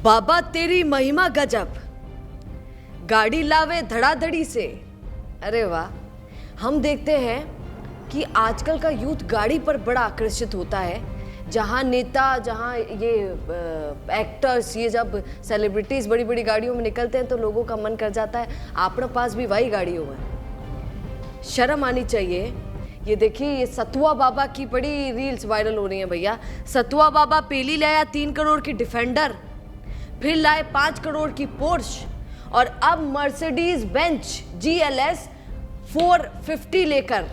बाबा तेरी महिमा गजब, गाड़ी लावे धड़ाधड़ी से। अरे वाह। हम देखते हैं कि आजकल का यूथ गाड़ी पर बड़ा आकर्षित होता है। जहाँ नेता, जहाँ ये एक्टर्स, ये जब सेलिब्रिटीज़ बड़ी बड़ी गाड़ियों में निकलते हैं तो लोगों का मन कर जाता है अपने पास भी वही गाड़ी हो। शर्म आनी चाहिए। ये देखिए, ये सतुआ बाबा की बड़ी रील्स वायरल हो रही हैं भैया। सतुआ बाबा पहली लाया 3 करोड़ की डिफेंडर, फिर लाए 5 करोड़ की पोर्श, और अब मर्सिडीज बेंच GLS 450 लेकर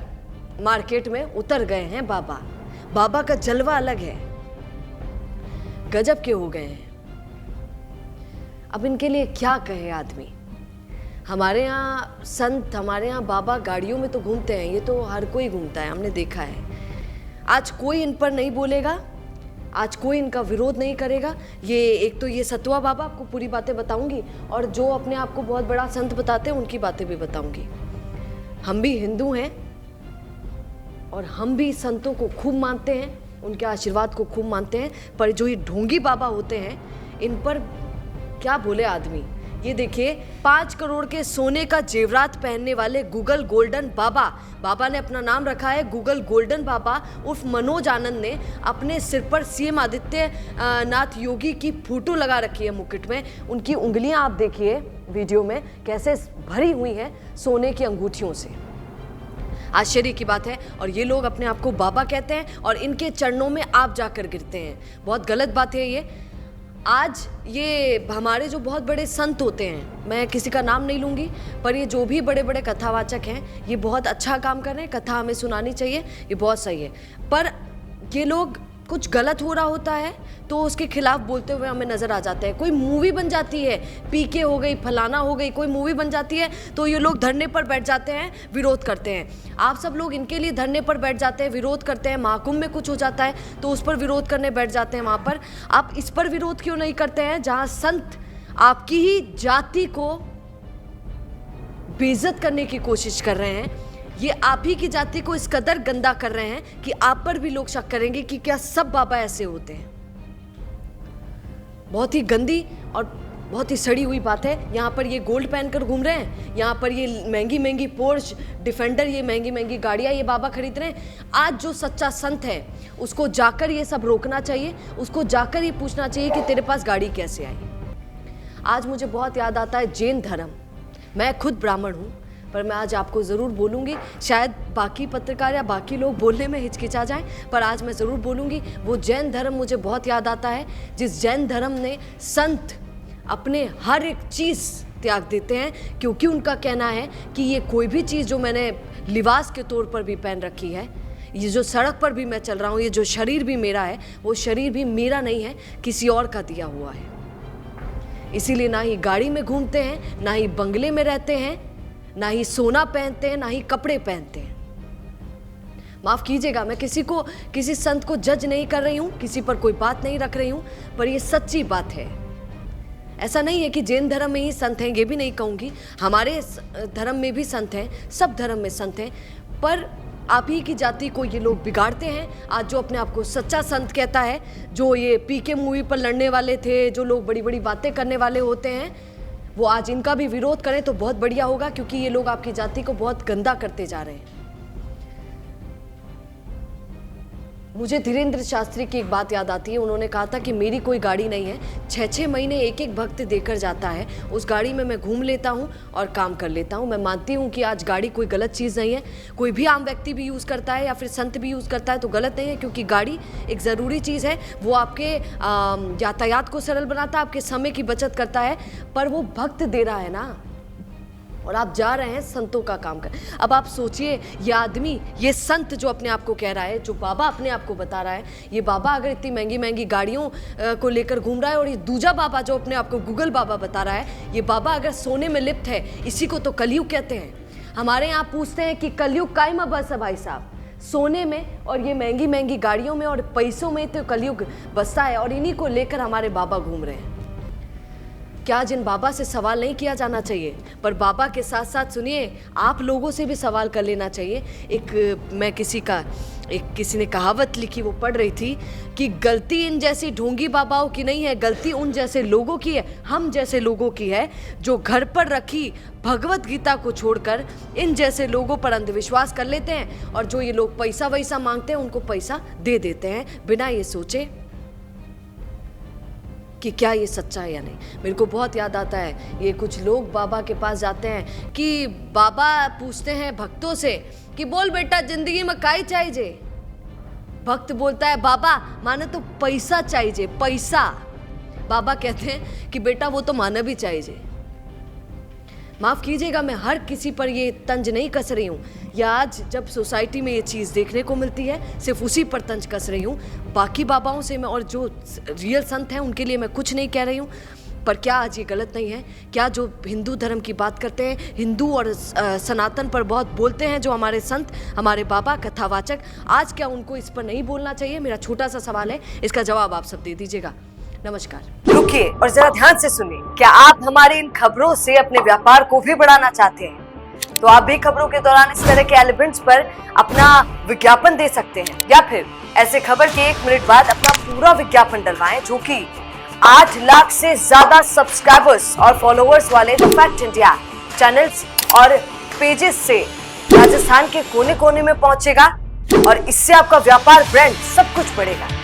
मार्केट में उतर गए हैं बाबा। बाबा का जलवा अलग है, गजब के हो गए हैं। अब इनके लिए क्या कहे आदमी। हमारे यहाँ संत, हमारे यहाँ बाबा गाड़ियों में तो घूमते हैं, ये तो हर कोई घूमता है, हमने देखा है। आज कोई इन पर नहीं बोलेगा, आज कोई इनका विरोध नहीं करेगा। ये एक तो ये सतुआ बाबा, आपको पूरी बातें बताऊंगी, और जो अपने आप को बहुत बड़ा संत बताते हैं उनकी बातें भी बताऊंगी। हम भी हिंदू हैं और हम भी संतों को खूब मानते हैं, उनके आशीर्वाद को खूब मानते हैं, पर जो ये ढोंगी बाबा होते हैं इन पर क्या बोले आदमी। ये देखिए, 5 करोड़ के सोने का जेवरात पहनने वाले गूगल गोल्डन बाबा, बाबा ने अपना नाम रखा है गूगल गोल्डन बाबा उर्फ मनोज आनंद ने अपने सिर पर CM आदित्य नाथ योगी की फोटो लगा रखी है मुकुट में। उनकी उंगलियां आप देखिए वीडियो में कैसे भरी हुई हैं सोने की अंगूठियों से। आश्चर्य की बात है। और ये लोग अपने आप को बाबा कहते हैं और इनके चरणों में आप जाकर गिरते हैं। बहुत गलत बात है ये। आज ये हमारे जो बहुत बड़े संत होते हैं, मैं किसी का नाम नहीं लूँगी, पर ये जो भी बड़े बड़े कथावाचक हैं ये बहुत अच्छा काम कर रहे हैं। कथा हमें सुनानी चाहिए, ये बहुत सही है। पर ये लोग कुछ गलत हो रहा होता है तो उसके खिलाफ बोलते हुए हमें नज़र आ जाते हैं। कोई मूवी बन जाती है, PK हो गई, फलाना हो गई, कोई मूवी बन जाती है तो ये लोग धरने पर बैठ जाते हैं, विरोध करते हैं। आप सब लोग इनके लिए धरने पर बैठ जाते हैं, विरोध करते हैं। महाकुंभ में कुछ हो जाता है तो उस पर विरोध करने बैठ जाते हैं। वहाँ पर आप इस पर विरोध क्यों नहीं करते हैं जहाँ संत आपकी ही जाति को बेइज्जत करने की कोशिश कर रहे हैं। ये आप ही की जाति को इस कदर गंदा कर रहे हैं कि आप पर भी लोग शक करेंगे कि क्या सब बाबा ऐसे होते हैं। बहुत ही गंदी और बहुत ही सड़ी हुई बात है। यहाँ पर ये गोल्ड पहनकर घूम रहे हैं, यहाँ पर ये महंगी महंगी पोर्श डिफेंडर, ये महंगी महंगी गाड़ियाँ ये बाबा खरीद रहे हैं। आज जो सच्चा संत है उसको जाकर ये सब रोकना चाहिए, उसको जाकर ये पूछना चाहिए कि तेरे पास गाड़ी कैसे आई। आज मुझे बहुत याद आता है जैन धर्म। मैं खुद ब्राह्मण हूँ, पर मैं आज आपको ज़रूर बोलूँगी। शायद बाकी पत्रकार या बाकी लोग बोलने में हिचकिचा जाएं, पर आज मैं ज़रूर बोलूँगी। वो जैन धर्म मुझे बहुत याद आता है, जिस जैन धर्म ने संत अपने हर एक चीज़ त्याग देते हैं, क्योंकि उनका कहना है कि ये कोई भी चीज़ जो मैंने लिबास के तौर पर भी पहन रखी है, ये जो सड़क पर भी मैं चल रहा हूँ, ये जो शरीर भी मेरा है, वो शरीर भी मेरा नहीं है, किसी और का दिया हुआ है। इसीलिए ना ही गाड़ी में घूमते हैं, ना ही बंगले में रहते हैं, ना ही सोना पहनते हैं, ना ही कपड़े पहनते हैं। माफ़ कीजिएगा, मैं किसी संत को जज नहीं कर रही हूँ, किसी पर कोई बात नहीं रख रही हूँ, पर ये सच्ची बात है। ऐसा नहीं है कि जैन धर्म में ही संत हैं, ये भी नहीं कहूँगी। हमारे धर्म में भी संत हैं, सब धर्म में संत हैं, पर आप ही की जाति को ये लोग बिगाड़ते हैं। आज जो अपने आप को सच्चा संत कहता है, जो ये PK मूवी पर लड़ने वाले थे, जो लोग बड़ी बड़ी बातें करने वाले होते हैं, वो आज इनका भी विरोध करें तो बहुत बढ़िया होगा, क्योंकि ये लोग आपकी जाति को बहुत गंदा करते जा रहे हैं। मुझे धीरेन्द्र शास्त्री की एक बात याद आती है। उन्होंने कहा था कि मेरी कोई गाड़ी नहीं है, 6-6 महीने एक एक भक्त देकर जाता है, उस गाड़ी में मैं घूम लेता हूँ और काम कर लेता हूँ। मैं मानती हूँ कि आज गाड़ी कोई गलत चीज़ नहीं है। कोई भी आम व्यक्ति भी यूज़ करता है या फिर संत भी यूज़ करता है तो गलत नहीं है, क्योंकि गाड़ी एक ज़रूरी चीज़ है। वो आपके यातायात को सरल बनाता है, आपके समय की बचत करता है, पर वो भक्त दे रहा है ना, और आप जा रहे हैं संतों का काम कर। अब आप सोचिए, ये आदमी, ये संत जो अपने आप को कह रहा है, जो बाबा अपने आप को बता रहा है, ये बाबा अगर इतनी महंगी महंगी गाड़ियों को लेकर घूम रहा है, और ये दूजा बाबा जो अपने आप को गूगल बाबा बता रहा है, ये बाबा अगर सोने में लिप्त है, इसी को तो कलयुग कहते हैं। हमारे यहाँ पूछते हैं कि कलयुग कायमा बस है भाई साहब, सोने में और ये महंगी महंगी गाड़ियों में और पैसों में तो कलयुग बसता है, और इन्हीं को लेकर हमारे बाबा घूम रहे हैं। क्या आज इन बाबा से सवाल नहीं किया जाना चाहिए? पर बाबा के साथ साथ सुनिए, आप लोगों से भी सवाल कर लेना चाहिए। किसी ने कहावत लिखी, वो पढ़ रही थी कि गलती इन जैसी ढोंगी बाबाओं की नहीं है, गलती उन जैसे लोगों की है, हम जैसे लोगों की है, जो घर पर रखी भगवत गीता को छोड़कर इन जैसे लोगों पर अंधविश्वास कर लेते हैं, और जो ये लोग पैसा वैसा मांगते हैं उनको पैसा दे देते हैं बिना ये सोचे कि क्या ये सच्चा है या नहीं। मेरे को बहुत याद आता है, ये कुछ लोग बाबा के पास जाते हैं कि बाबा पूछते हैं भक्तों से कि बोल बेटा जिंदगी में काई चाहिए। भक्त बोलता है बाबा माने तो पैसा चाहिए, पैसा। बाबा कहते हैं कि बेटा वो तो मानव ही चाहिए। माफ़ कीजिएगा, मैं हर किसी पर ये तंज नहीं कस रही हूँ, या आज जब सोसाइटी में ये चीज़ देखने को मिलती है सिर्फ उसी पर तंज कस रही हूँ। बाकी बाबाओं से मैं, और जो रियल संत हैं उनके लिए मैं कुछ नहीं कह रही हूँ। पर क्या आज ये गलत नहीं है? क्या जो हिंदू धर्म की बात करते हैं, हिंदू और सनातन पर बहुत बोलते हैं जो हमारे संत, हमारे बाबा, कथावाचक, आज क्या उनको इस पर नहीं बोलना चाहिए? मेरा छोटा सा सवाल है, इसका जवाब आप सब दे दीजिएगा। नमस्कार। रुकिए और जरा ध्यान से सुनिए। क्या आप हमारी इन खबरों से अपने व्यापार को भी बढ़ाना चाहते हैं? तो आप भी खबरों के दौरान इस तरह के एलिमेंट्स पर अपना विज्ञापन दे सकते हैं, या फिर ऐसे खबर के 1 मिनट बाद अपना पूरा विज्ञापन डलवाएं, जो कि 8 लाख से ज्यादा सब्सक्राइबर्स और फॉलोअर्स वाले द फैक्ट इंडिया चैनल्स और पेजेस से राजस्थान के कोने कोने में पहुंचेगा, और इससे आपका व्यापार, ब्रांड सब कुछ बढ़ेगा।